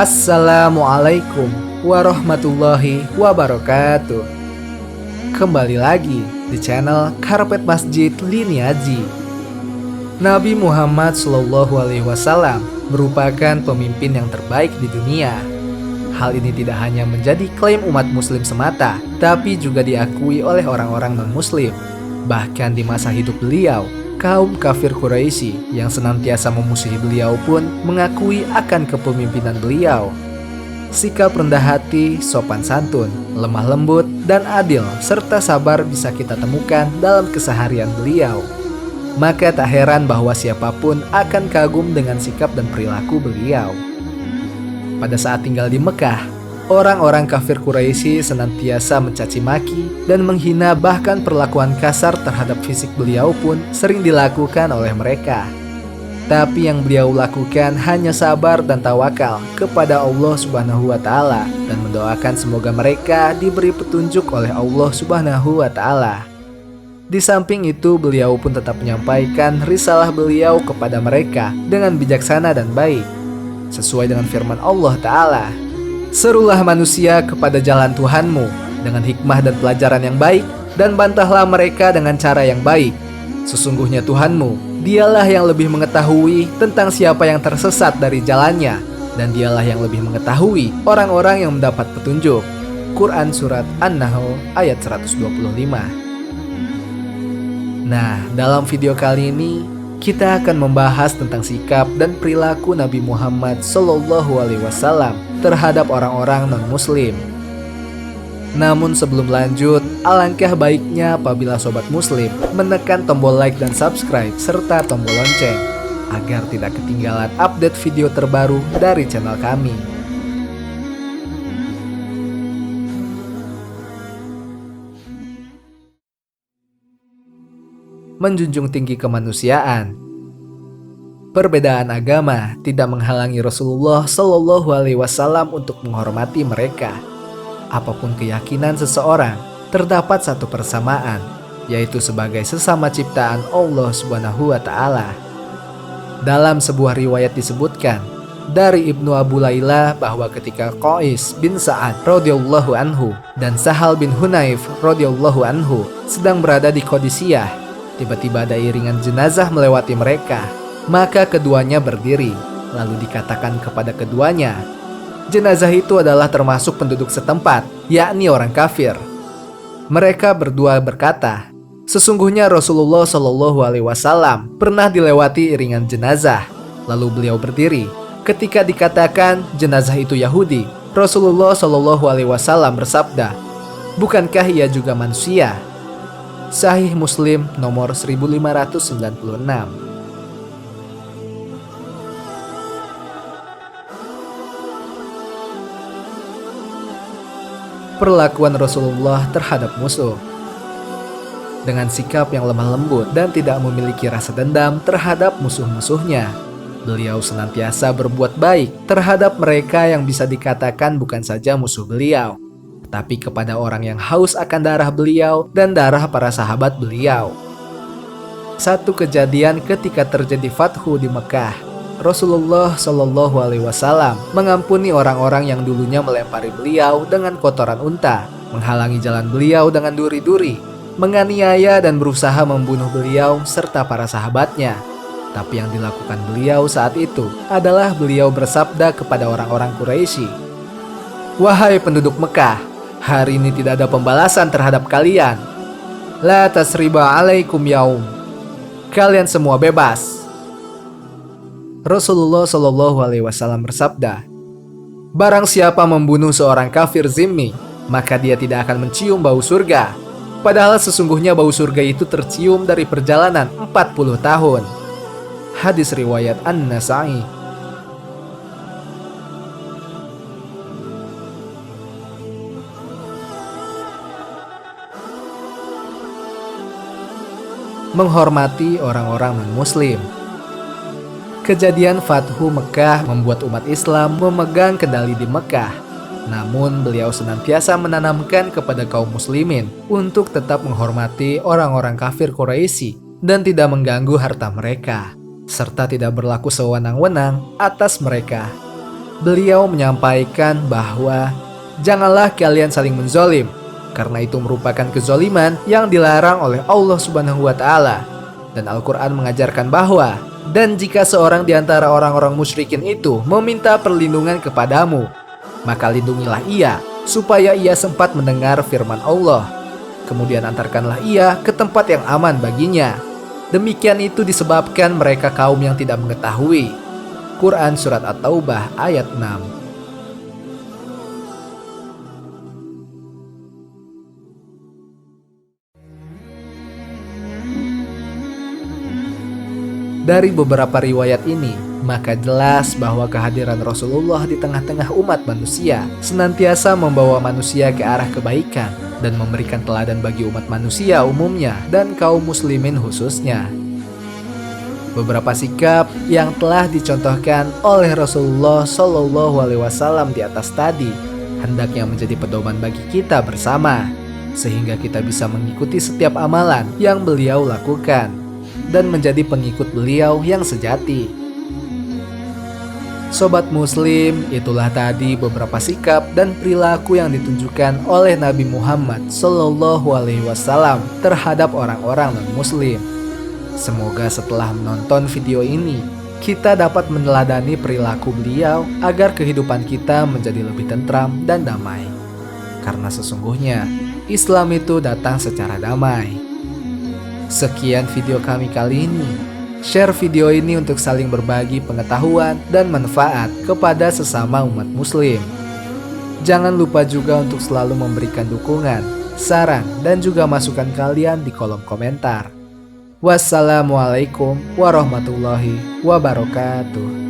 Assalamualaikum warahmatullahi wabarakatuh. Kembali lagi di channel Karpet Masjid Liniaji. Nabi Muhammad SAW merupakan pemimpin yang terbaik di dunia. Hal ini tidak hanya menjadi klaim umat muslim semata, tapi juga diakui oleh orang-orang non-muslim. Bahkan di masa hidup beliau, kaum kafir Quraisy yang senantiasa memusuhi beliau pun mengakui akan kepemimpinan beliau. Sikap rendah hati, sopan santun, lemah lembut, dan adil serta sabar bisa kita temukan dalam keseharian beliau. Maka tak heran bahwa siapapun akan kagum dengan sikap dan perilaku beliau. Pada saat tinggal di Mekah, orang-orang kafir Quraisy senantiasa mencaci maki dan menghina, bahkan perlakuan kasar terhadap fisik beliau pun sering dilakukan oleh mereka. Tapi yang beliau lakukan hanya sabar dan tawakal kepada Allah Subhanahu wa Ta'ala dan mendoakan semoga mereka diberi petunjuk oleh Allah Subhanahu wa Ta'ala. Di samping itu, beliau pun tetap menyampaikan risalah beliau kepada mereka dengan bijaksana dan baik, sesuai dengan firman Allah Ta'ala. Serulah manusia kepada jalan Tuhanmu dengan hikmah dan pelajaran yang baik, dan bantahlah mereka dengan cara yang baik. Sesungguhnya Tuhanmu, dialah yang lebih mengetahui tentang siapa yang tersesat dari jalannya, dan dialah yang lebih mengetahui orang-orang yang mendapat petunjuk. Quran Surat An-Nahl ayat 125. Nah, dalam video kali ini kita akan membahas tentang sikap dan perilaku Nabi Muhammad SAW terhadap orang-orang non-muslim. Namun sebelum lanjut, alangkah baiknya apabila sobat muslim menekan tombol like dan subscribe serta tombol lonceng agar tidak ketinggalan update video terbaru dari channel kami. Menjunjung tinggi kemanusiaan. Perbedaan agama tidak menghalangi Rasulullah SAW untuk menghormati mereka. Apapun keyakinan seseorang, terdapat satu persamaan, yaitu sebagai sesama ciptaan Allah Subhanahu wa Ta'ala. Dalam sebuah riwayat disebutkan dari Ibnu Abu Layla bahwa ketika Qais bin Sa'ad radhiyallahu anhu dan Sahal bin Hunayf radhiyallahu anhu sedang berada di Qadisiyah, tiba-tiba ada iringan jenazah melewati mereka. Maka keduanya berdiri, lalu dikatakan kepada keduanya, jenazah itu adalah termasuk penduduk setempat, yakni orang kafir. Mereka berdua berkata, sesungguhnya Rasulullah SAW pernah dilewati iringan jenazah. Lalu beliau berdiri. Ketika dikatakan jenazah itu Yahudi, Rasulullah SAW bersabda, bukankah ia juga manusia? Sahih Muslim nomor 1596. Perlakuan Rasulullah terhadap musuh. Dengan sikap yang lemah lembut dan tidak memiliki rasa dendam terhadap musuh-musuhnya, beliau senantiasa berbuat baik terhadap mereka yang bisa dikatakan bukan saja musuh beliau, tapi kepada orang yang haus akan darah beliau dan darah para sahabat beliau. Satu kejadian ketika terjadi Fathu di Mekah, Rasulullah SAW mengampuni orang-orang yang dulunya melempari beliau dengan kotoran unta, menghalangi jalan beliau dengan duri-duri, menganiaya dan berusaha membunuh beliau serta para sahabatnya. Tapi yang dilakukan beliau saat itu adalah beliau bersabda kepada orang-orang Quraisy, wahai penduduk Mekah, hari ini tidak ada pembalasan terhadap kalian. La tasriba alaikum yaum. Kalian semua bebas. Rasulullah SAW bersabda, barang siapa membunuh seorang kafir zimmi, maka dia tidak akan mencium bau surga. Padahal sesungguhnya bau surga itu tercium dari perjalanan 40 tahun. Hadis riwayat An-Nasa'i. Menghormati orang-orang non-muslim. Kejadian Fathu Mekah membuat umat Islam memegang kendali di Mekah. Namun beliau senantiasa menanamkan kepada kaum muslimin untuk tetap menghormati orang-orang kafir Quraisy dan tidak mengganggu harta mereka, serta tidak berlaku sewenang-wenang atas mereka. Beliau menyampaikan bahwa janganlah kalian saling menzolim, karena itu merupakan kezoliman yang dilarang oleh Allah Subhanahu wa Ta'ala. Dan Al-Quran mengajarkan bahwa, dan jika seorang di antara orang-orang musyrikin itu meminta perlindungan kepadamu, maka lindungilah ia, supaya ia sempat mendengar firman Allah. Kemudian antarkanlah ia ke tempat yang aman baginya. Demikian itu disebabkan mereka kaum yang tidak mengetahui. Quran Surat At-Taubah ayat 6. Dari beberapa riwayat ini, maka jelas bahwa kehadiran Rasulullah di tengah-tengah umat manusia senantiasa membawa manusia ke arah kebaikan dan memberikan teladan bagi umat manusia umumnya dan kaum muslimin khususnya. Beberapa sikap yang telah dicontohkan oleh Rasulullah Shallallahu Alaihi Wasallam di atas tadi hendaknya menjadi pedoman bagi kita bersama, sehingga kita bisa mengikuti setiap amalan yang beliau lakukan dan menjadi pengikut beliau yang sejati. Sobat Muslim, itulah tadi beberapa sikap dan perilaku yang ditunjukkan oleh Nabi Muhammad Shallallahu Alaihi Wasallam terhadap orang-orang non-Muslim. Semoga setelah menonton video ini, kita dapat meneladani perilaku beliau agar kehidupan kita menjadi lebih tentram dan damai. Karena sesungguhnya Islam itu datang secara damai. Sekian video kami kali ini. Share video ini untuk saling berbagi pengetahuan dan manfaat kepada sesama umat muslim. Jangan lupa juga untuk selalu memberikan dukungan, saran, dan juga masukan kalian di kolom komentar. Wassalamualaikum warahmatullahi wabarakatuh.